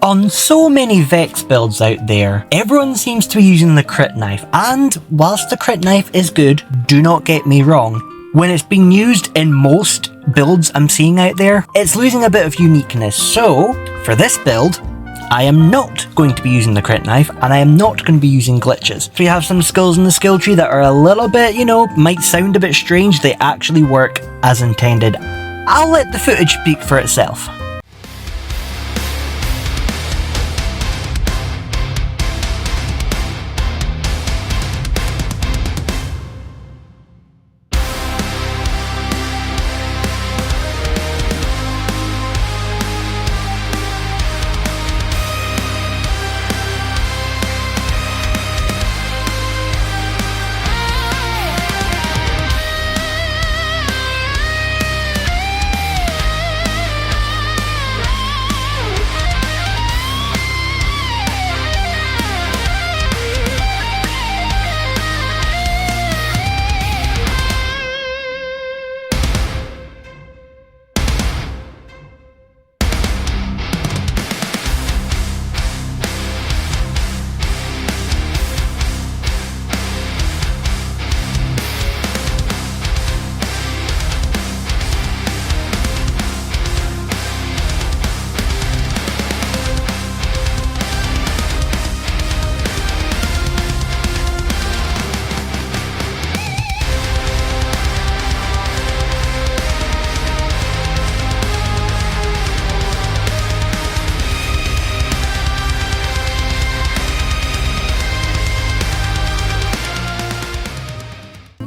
On so many Vex builds out there, everyone seems to be using the crit knife, and whilst the crit knife is good, do not get me wrong, when it's being used in most builds I'm seeing out there, it's losing a bit of uniqueness. So, for this build, I am not going to be using the crit knife, and I am not going to be using glitches. If you have some skills in the skill tree that are a little bit, might sound a bit strange, they actually work as intended. I'll let the footage speak for itself.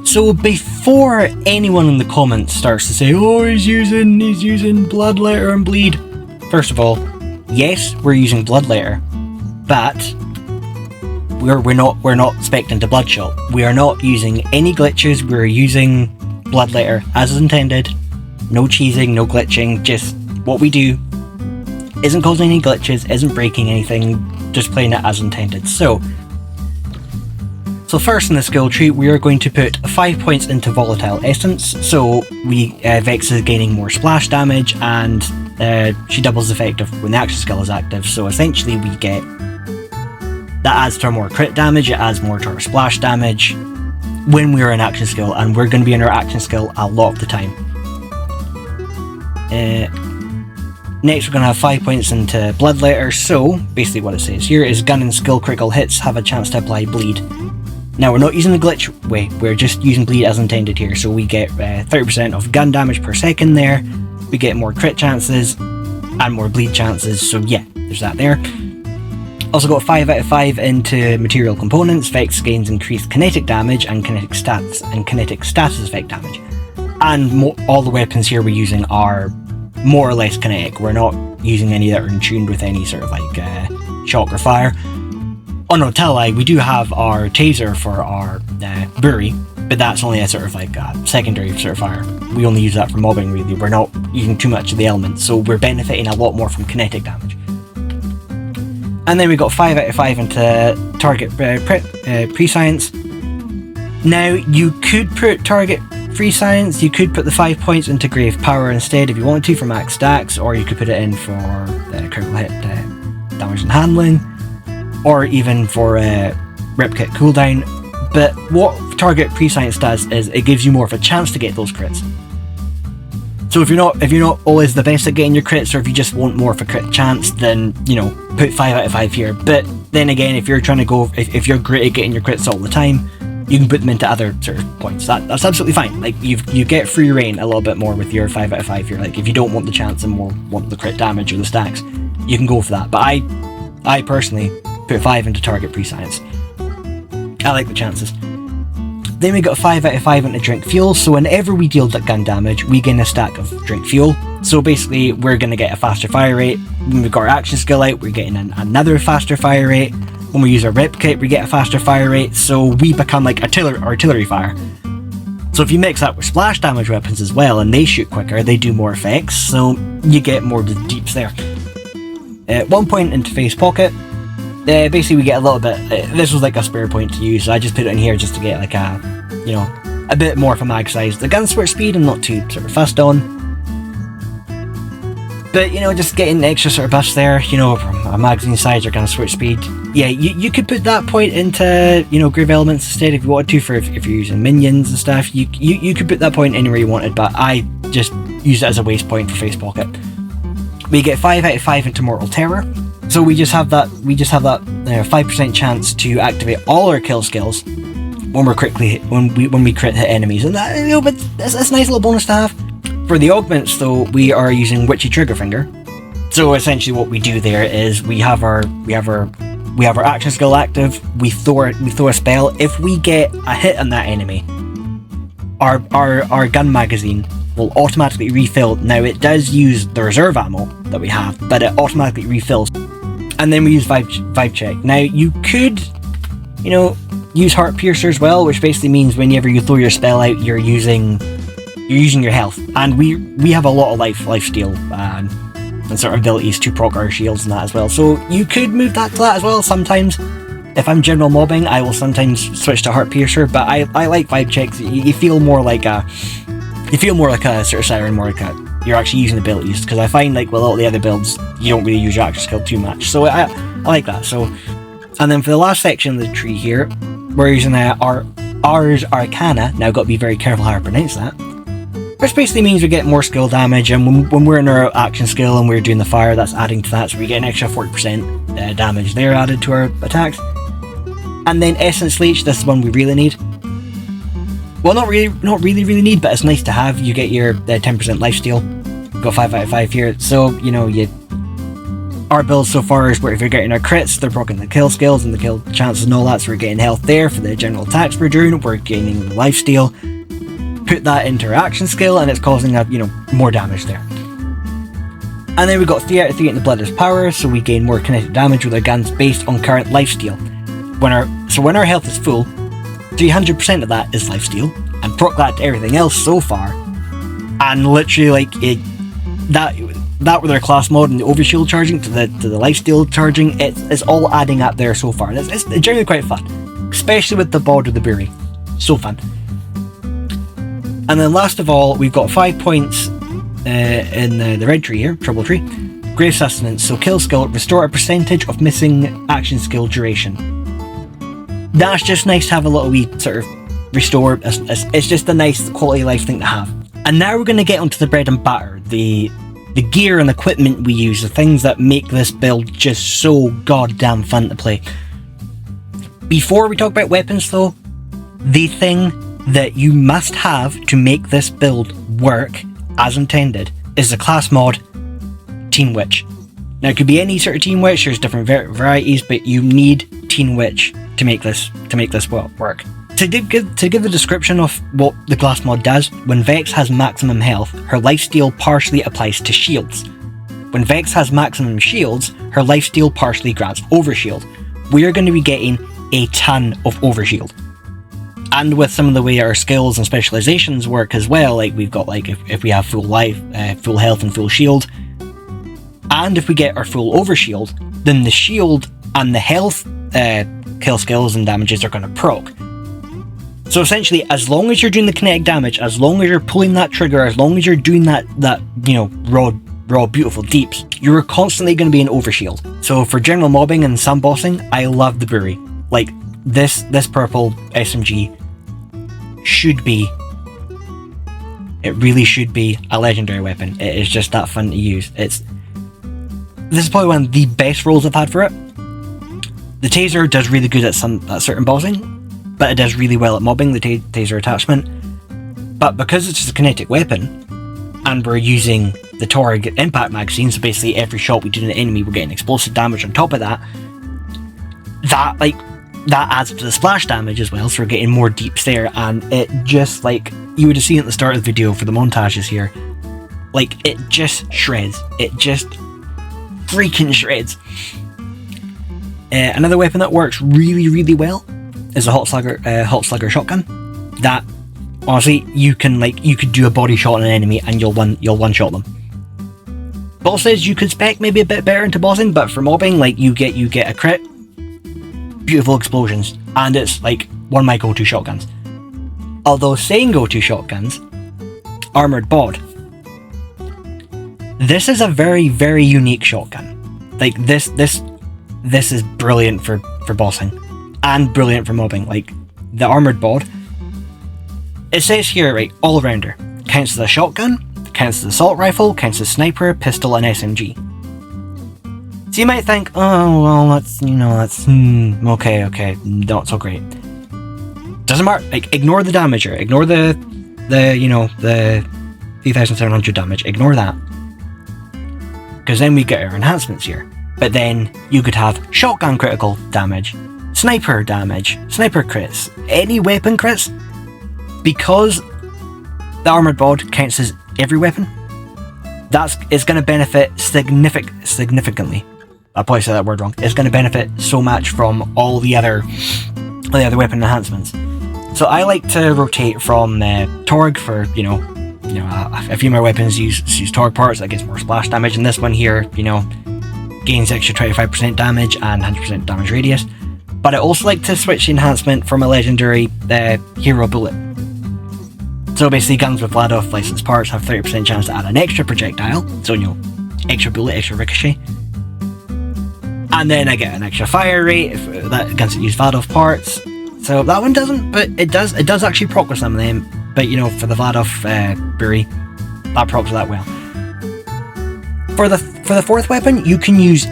So before anyone in the comments starts to say, oh, he's using Bloodletter and Bleed. First of all, yes, we're using Bloodletter, but we're not spec'd into Bloodshot. We are not using any glitches. We're using Bloodletter as intended. No cheesing, no glitching. Just what we do isn't causing any glitches, isn't breaking anything. Just playing it as intended. So first in the skill tree, we are going to put 5 points into Volatile Essence, so Vex is gaining more splash damage, and she doubles the effect of when the action skill is active, so essentially we get... that adds to our more crit damage, it adds more to our splash damage when we're in action skill, and we're going to be in our action skill a lot of the time. Next we're going to have 5 points into Bloodletter, so basically what it says here is gun and skill critical hits have a chance to apply bleed. Now we're not using the glitch way, we're just using bleed as intended here, so we get 30% of gun damage per second there, we get more crit chances, and more bleed chances, so yeah, there's that there. Also got 5 out of 5 into material components, Vex gains increased kinetic damage and kinetic status effect damage. And all the weapons here we're using are more or less kinetic, we're not using any that are in tuned with any sort of like shock or fire. Oh no, tell a lie, we do have our taser for our bury, but that's only a sort of like a secondary sort of fire. We only use that for mobbing really, we're not using too much of the elements, so we're benefiting a lot more from kinetic damage. And then we got 5 out of 5 into target pre-science. Now you could put target pre-science, you could put the 5 points into Grave Power instead if you wanted to for max stacks, or you could put it in for critical hit damage and handling, or even for rip kit cooldown, but what target pre-science does is it gives you more of a chance to get those crits. So if you're not always the best at getting your crits, or if you just want more of a crit chance, then put 5 out of 5 here. But then again, if you're trying to go, if you're great at getting your crits all the time, you can put them into other sort of points. That's absolutely fine. Like you get free reign a little bit more with your 5 out of 5 here. Like if you don't want the chance and more want the crit damage or the stacks, you can go for that. But I personally put 5 into target pre-science. I like the chances. Then we got 5 out of 5 into drink fuel, so whenever we deal gun damage, we gain a stack of drink fuel. So basically, we're going to get a faster fire rate. When we've got our action skill out, we're getting another faster fire rate. When we use our rip kit, we get a faster fire rate, so we become like artillery fire. So if you mix that with splash damage weapons as well, and they shoot quicker, they do more effects, so you get more of the deeps there. 1 point into face pocket. Basically we get a little bit, this was like a spare point to use, so I just put it in here just to get like a bit more of a mag size. The gun switch speed I'm not too sort of fussed on, But, you know, just getting extra sort of buffs there, you know, from a magazine size or kind of switch speed. Yeah, you could put that point into, you know, grave elements instead if you wanted to, for if you're using minions and stuff. You could put that point anywhere you wanted, but I just use it as a waste point for Face Pocket. We get 5 out of 5 into Mortal Terror. So we just have that 5% chance to activate all our kill skills when we crit hit enemies, and that, you know, but that's a nice little bonus to have. For the augments though, we are using Witchy Triggerfinger. So essentially what we do there is we have our action skill active, we throw a spell. If we get a hit on that enemy, our gun magazine will automatically refill. Now it does use the reserve ammo that we have, but it automatically refills. And then we use vibe check. Now you could, you know, use Heart Piercer as well, which basically means whenever you throw your spell out, you're using your health. And we have a lot of life steal and sort of abilities to proc our shields and that as well. So you could move that to that as well. Sometimes, if I'm general mobbing, I will sometimes switch to Heart Piercer, but I like vibe checks. You feel more like a sort of Siren, more like you're actually using abilities, because I find like with all the other builds, you don't really use your action skill too much. So I like that. So, and then for the last section of the tree here, we're using our Ars Arcana. Now, got to be very careful how I pronounce that. Which basically means we get more skill damage, and when we're in our action skill and we're doing the fire, that's adding to that, so we get an extra 40% damage there added to our attacks. And then Essence Leech, this is one we really need. Well, not really need, but it's nice to have. You get your 10% lifesteal. We've got 5 out of 5 here, so, you know, our build so far is where if you're getting our crits, they're proccing the kill skills and the kill chances and all that, so we're getting health there for the general attacks we're doing, we're gaining the lifesteal. Put that into our action skill and it's causing more damage there. And then we've got 3 out of 3 in the Bloodless Power, so we gain more kinetic damage with our guns based on current lifesteal. When our health is full, 300% of that is lifesteal, and proc that to everything else so far. And literally that with our class mod and the overshield charging to the lifesteal charging, it's all adding up there so far. It's generally quite fun, especially with the bod of the berry. So fun. And then last of all, we've got 5 points in the red tree here, Trouble Tree. Grave Sustenance, so kill skill, restore a percentage of missing action skill duration. That's just nice to have a little wee sort of restore. It's just a nice quality of life thing to have. And now we're going to get onto the bread and butter, the gear and equipment we use, the things that make this build just so goddamn fun to play. Before we talk about weapons though, the thing that you must have to make this build work as intended is the class mod Teen Witch. Now it could be any sort of Teen Witch, there's different varieties, but you need Teen Witch to make this work. To give the description of what the class mod does, when Vex has maximum health, her lifesteal partially applies to shields. When Vex has maximum shields, her lifesteal partially grants overshield. We are going to be getting a ton of overshield. And with some of the way our skills and specializations work as well, like we've got if we have full life, full health and full shield, and if we get our full overshield, then the shield and the health kill skills and damages are going to proc. So essentially, as long as you're doing the kinetic damage, as long as you're pulling that trigger, as long as you're doing that raw beautiful deeps, you're constantly going to be in overshield. So for general mobbing and some bossing, I love the Bury. Like this purple SMG it really should be a legendary weapon. It is just that fun to use. This is probably one of the best rolls I've had for it. The taser does really good at certain bossing, but it does really well at mobbing, the taser attachment. But because it's just a kinetic weapon, and we're using the Torg impact magazine, so basically every shot we do to an enemy we're getting explosive damage on top of that, that adds to the splash damage as well, so we're getting more deeps there, and it just, like, you would have seen at the start of the video for the montages here, like, it just shreds. It just freaking shreds. Another weapon that works really, really well is a hot slugger shotgun. That, honestly, you could do a body shot on an enemy and you'll one shot them. Bosses you could spec maybe a bit better into bossing, but for mobbing, like, you get a crit, beautiful explosions, and it's like one of my go-to shotguns. Although saying go-to shotguns, Armoured Bod. This is a very, very unique shotgun. Like, this is brilliant for bossing. And brilliant for mobbing. Like, the armoured bod. It says here, right, all-rounder. Counts as a shotgun, counts as an assault rifle, counts as sniper, pistol, and SMG. So you might think, oh, well, that's, okay, not so great. Doesn't matter, like, ignore the damager, ignore the 3,700 damage, ignore that. Because then we get our enhancements here. But then you could have shotgun critical damage, sniper crits, any weapon crits. Because the armoured bod counts as every weapon, it's going to benefit significantly. I'll probably say that word wrong. It's going to benefit so much from all the other weapon enhancements. So I like to rotate from Torg for a few more weapons use Torg parts that gets more splash damage, and this one here gains extra 25% damage and 100% damage radius. But I also like to switch the enhancement from a legendary hero bullet. So basically, guns with Vladov licensed parts have 30% chance to add an extra projectile, so extra bullet, extra ricochet. And then I get an extra fire rate if that guns that use Vladov parts. So that one doesn't, but it does actually proc with some of them. But for the Vladov Buri, that procs that well. For the fourth weapon, you can use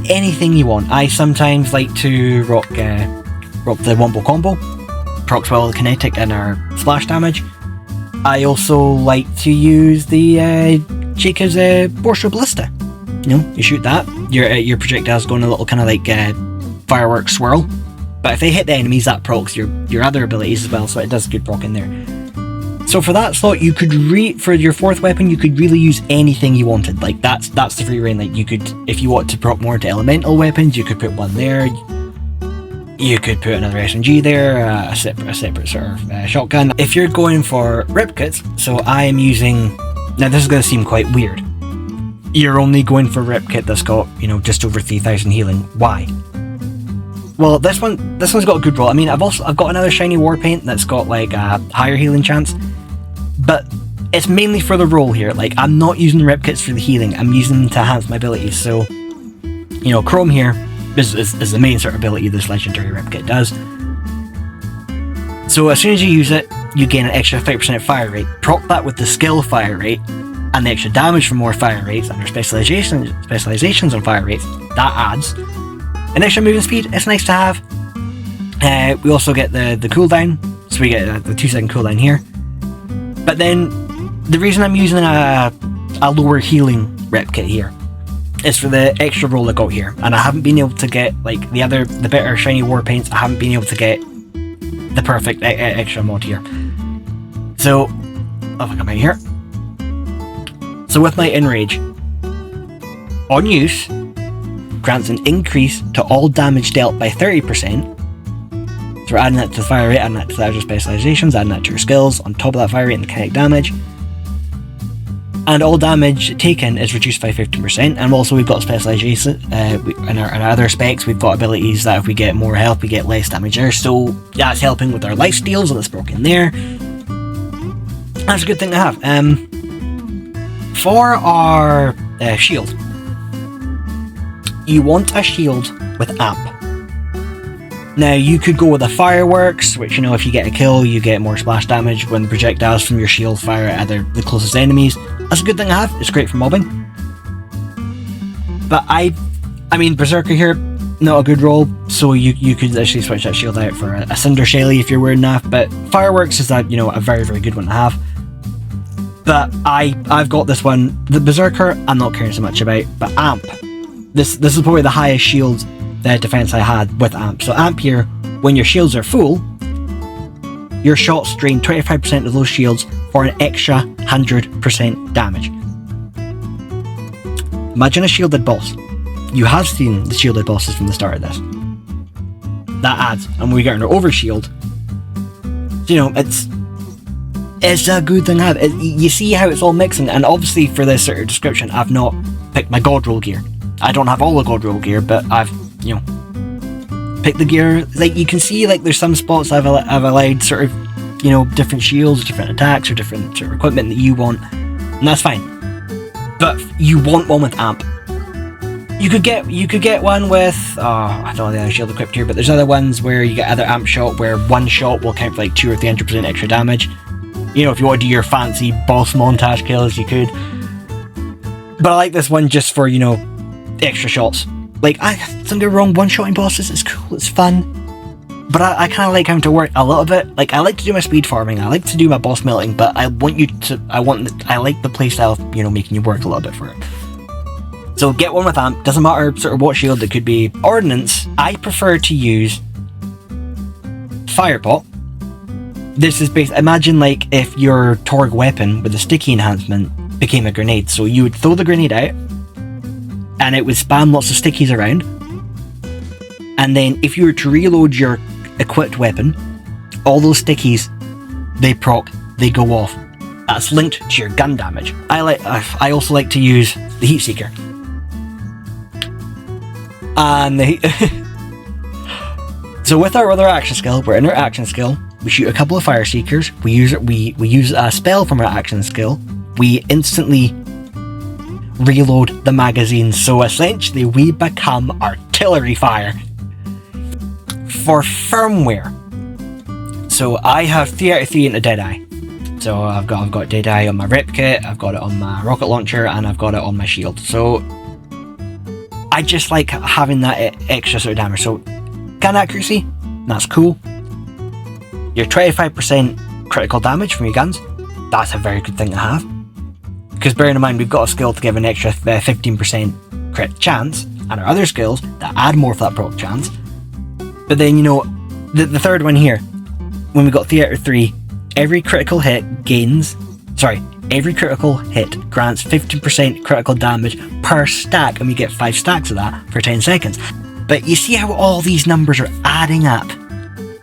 anything you want. I sometimes like to rock the Wombo combo, procs well with kinetic and our splash damage. I also like to use the Chica's Borstal Ballista. You shoot that, your projectiles go in a little kind of like fireworks swirl. But if they hit the enemies, that procs your other abilities as well, so it does good proc in there. So for that slot, you could for your fourth weapon, you could really use anything you wanted. Like that's the free reign. Like you could, if you want to proc more into elemental weapons, you could put one there. You could put another SMG there, a separate sort of shotgun. If you're going for rip kits, so I am using. Now this is going to seem quite weird. You're only going for rip kit that's got just over 3,000 healing. Why? Well, this one's got a good roll. I mean, I've got another shiny war paint that's got like a higher healing chance, but it's mainly for the roll here. Like I'm not using the rip kits for the healing. I'm using them to enhance my abilities. So, Chrome here is the main sort of ability this legendary rip kit does. So as soon as you use it, you gain an extra 30% fire rate. Proc that with the skill fire rate and the extra damage from more fire rates under specializations on fire rates. That adds an extra movement speed. It's nice to have. We also get the cooldown, so we get the 2-second cooldown here. But then the reason I'm using a lower healing rep kit here is for the extra roll I got here, and I haven't been able to get like the better shiny war paints. I haven't been able to get the perfect extra mod here. So if I come out here, so with my enrage on use, grants an increase to all damage dealt by 30%. So we're adding that to the fire rate, adding that to the other specializations, adding that to your skills, on top of that fire rate and the kinetic damage. And all damage taken is reduced by 15%, and also we've got specializations, in our other specs we've got abilities that if we get more health we get less damage there, so that's helping with our life steals, so that's broken there. That's a good thing to have. For our shield, you want a shield with amp. Now you could go with the fireworks, which if you get a kill you get more splash damage when the projectiles from your shield fire at the closest enemies. That's a good thing to have, it's great for mobbing. But I mean Berserker here, not a good roll, so you could actually switch that shield out for a Cinder Shelly if you're wearing that, but fireworks is a very, very good one to have. But I've got this one, the Berserker I'm not caring so much about, but amp. This is probably the highest shield defense I had with amp. So amp here, when your shields are full, your shots drain 25% of those shields for an extra 100% damage. Imagine a shielded boss. You have seen the shielded bosses from the start of this. That adds, and we get an overshield. It's a good thing to have. You see how it's all mixing, and obviously for this sort of description, I've not picked my god roll gear. I don't have all the god roll gear, but I've picked the gear. Like you can see, like there's some spots I've allowed sort of different shields, different attacks, or different sort of equipment that you want, and that's fine. but you want one with amp. You could get one with, I don't know the other shield equipped here, but there's other ones where you get other amp shot where one shot will count for like 200 or 300% extra damage. You know, if you want to do your fancy boss montage kills, you could. But I like this one just for, you know, extra shots. Like, don't get me wrong, one-shotting bosses is cool, it's fun. But I kind of like having to work a little bit. Like, I like to do my speed farming, I like to do my boss melting, but I like the playstyle of, you know, making you work a little bit for it. So get one with amp, doesn't matter sort of what shield, it could be ordnance. I prefer to use Firepot. This is based, imagine like if your Torg weapon with the sticky enhancement became a grenade. So you would throw the grenade out, and it would spam lots of stickies around. And then if you were to reload your equipped weapon, all those stickies, they proc, they go off. That's linked to your gun damage. I also like to use the Heat Seeker. And so with our other action skill, we're in our action skill, we shoot a couple of Fire Seekers, we use a spell from our action skill, we instantly reload the magazine, so essentially we become artillery fire. For firmware, so I have 3 out of 3 into Deadeye. So I've got Deadeye on my rep kit, I've got it on my rocket launcher, and I've got it on my shield. So I just like having that extra sort of damage. So gun accuracy, that's cool. Your 25% critical damage from your guns, that's a very good thing to have. Because bearing in mind we've got a skill to give an extra 15% crit chance, and our other skills that add more for that proc chance. But then, you know, the third one here, when we got 3 out of 3, every critical hit grants 50% critical damage per stack, and we get 5 stacks of that for 10 seconds. But you see how all these numbers are adding up?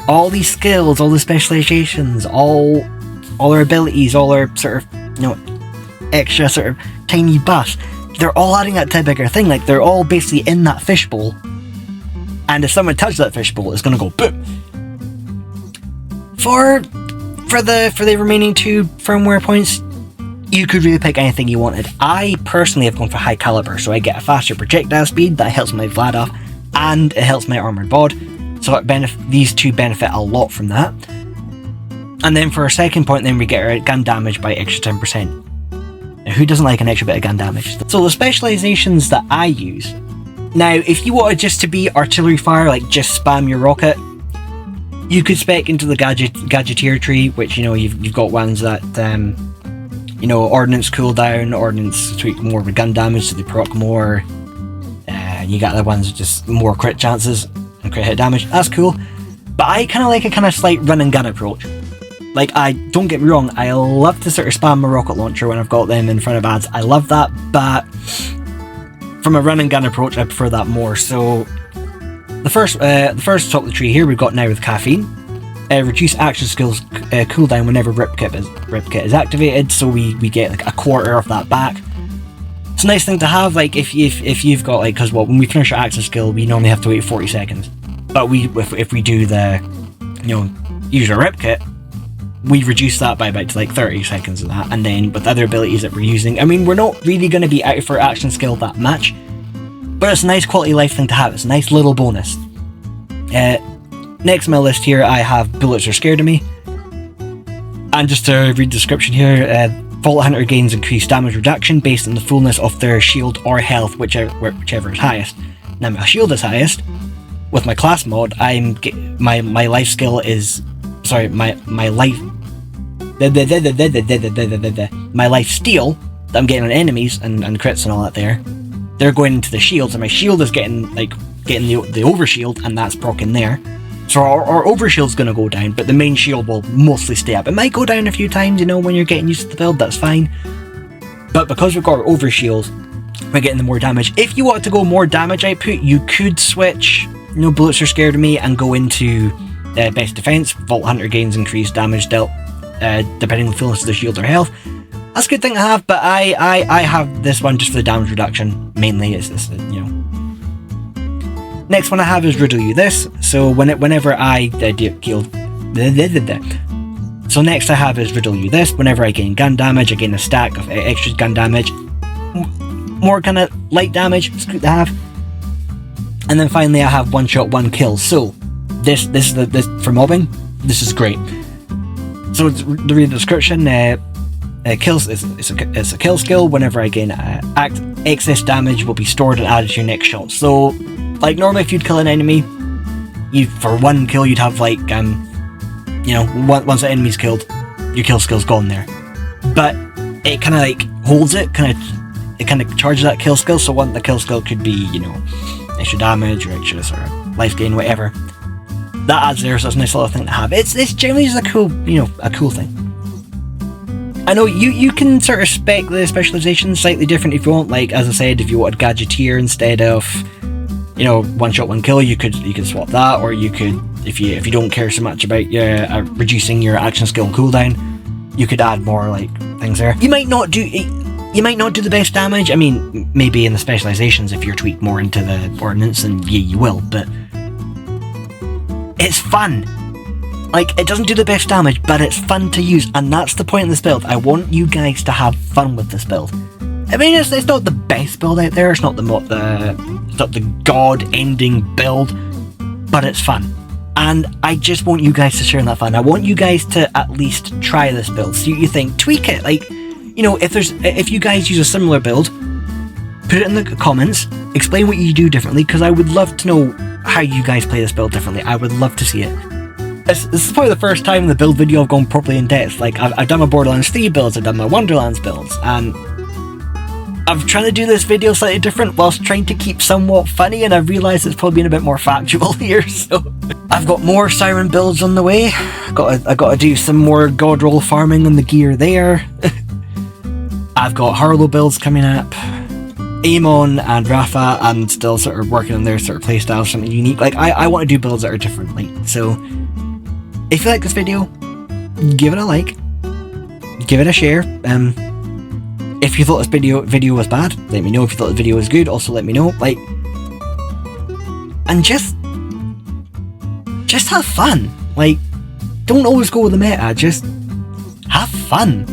All these skills, all the specializations, all our abilities, all our sort of, you know, extra sort of tiny buffs, they're all adding up to a bigger thing. Like, they're all basically in that fishbowl. And if someone touches that fishbowl, it's going to go boom. For the remaining 2 firmware points, you could really pick anything you wanted. I personally have gone for high caliber, so I get a faster projectile speed that helps my Vlad off, and it helps my armored bod. So these two benefit a lot from that. And then for our second point, then we get our gun damage by extra 10%. Now, who doesn't like an extra bit of gun damage? So the specializations that I use. Now, if you wanted just to be artillery fire, like just spam your rocket, you could spec into the gadgeteer tree, which, you know, you've got ones that, you know, ordnance cooldown, ordnance tweak more with gun damage, so they proc more. You got the ones with just more crit chances and crit hit damage. That's cool. But I kind of like a kind of slight run and gun approach. Like, don't get me wrong, I love to sort of spam my rocket launcher when I've got them in front of ads. I love that, but from a run and gun approach, I prefer that more. So the first top of the tree here we've got now with caffeine. Reduce action skills cooldown whenever rip kit is activated, so we get like a quarter of that back. It's a nice thing to have, like if you've got, like, because when we finish our action skill, we normally have to wait 40 seconds. But if we do the, you know, use our rip kit, we reduce that by about like 30 seconds of that. And then with other abilities that we're using, I mean, we're not really going to be out for action skill that much, but it's a nice quality of life thing to have. It's a nice little bonus. Next on my list here, I have bullets are scared of me. And just to read the description here, Vault Hunter gains increased damage reduction based on the fullness of their shield or health, whichever is highest. Now my shield is highest. With my class mod, my life skill is, sorry, my life steal that I'm getting on enemies and crits and all that there, they're going into the shields, and my shield is getting the overshield, and that's broken there. So our overshield's going to go down, but the main shield will mostly stay up. It might go down a few times, you know, when you're getting used to the build, that's fine. But because we've got our overshield, we're getting the more damage. If you want to go more damage output, you could switch, you know, bullets are scared of me, and go into best defense. Vault Hunter gains increased damage dealt depending on the fullness of the shield or health. That's a good thing to have, but I have this one just for the damage reduction mainly. Is this, you know. Next one I have is Riddle You This. So whenever I So next I have is Riddle You This. Whenever I gain gun damage, I gain a stack of extra gun damage. more kind of light damage. It's good to have. And then finally, I have one shot, one kill. So this for mobbing. This is great. So to read the description, kills it's a kill skill. Whenever I gain excess damage, will be stored and added to your next shot. So, like normally, if you'd kill an enemy, for one kill you'd have like once the enemy's killed, your kill skill's gone there. But it kind of like holds it, it kind of charges that kill skill. So one the kill skill could be extra damage or extra sort of life gain, whatever. That adds there, so it's a nice little thing to have. It's generally just a cool thing. I know you can sort of spec the specializations slightly different if you want. Like as I said, if you wanted Gadgeteer instead of one shot one kill, you could swap that, or you could if you don't care so much about reducing your action skill cooldown, you could add more like things there. You might not do the best damage. I mean, maybe in the specializations if you're tweaked more into the ordnance, then yeah, you will, but it's fun. Like, it doesn't do the best damage, but it's fun to use, and that's the point of this build. I want you guys to have fun with this build. I mean, it's not the best build out there, it's not the god-ending build, but it's fun. And I just want you guys to share in that fun. I want you guys to at least try this build, see what you think, tweak it. Like, if you guys use a similar build, put it in the comments, explain what you do differently, because I would love to know how you guys play this build differently. I would love to see it. This is probably the first time in the build video I've gone properly in depth. Like, I've done my Borderlands 3 builds, I've done my Wonderlands builds, and I'm trying to do this video slightly different whilst trying to keep somewhat funny, and I've realised it's probably been a bit more factual here, so I've got more Siren builds on the way. I've got to do some more god roll farming on the gear there. I've got Harlow builds coming up. Amon and Rafa, I'm still sort of working on their sort of playstyle, something unique. Like, I want to do builds that are different, like, so if you like this video, give it a like, give it a share. If you thought this video was bad, let me know. If you thought the video was good, also let me know. Like, and just have fun. Like, don't always go with the meta, just have fun.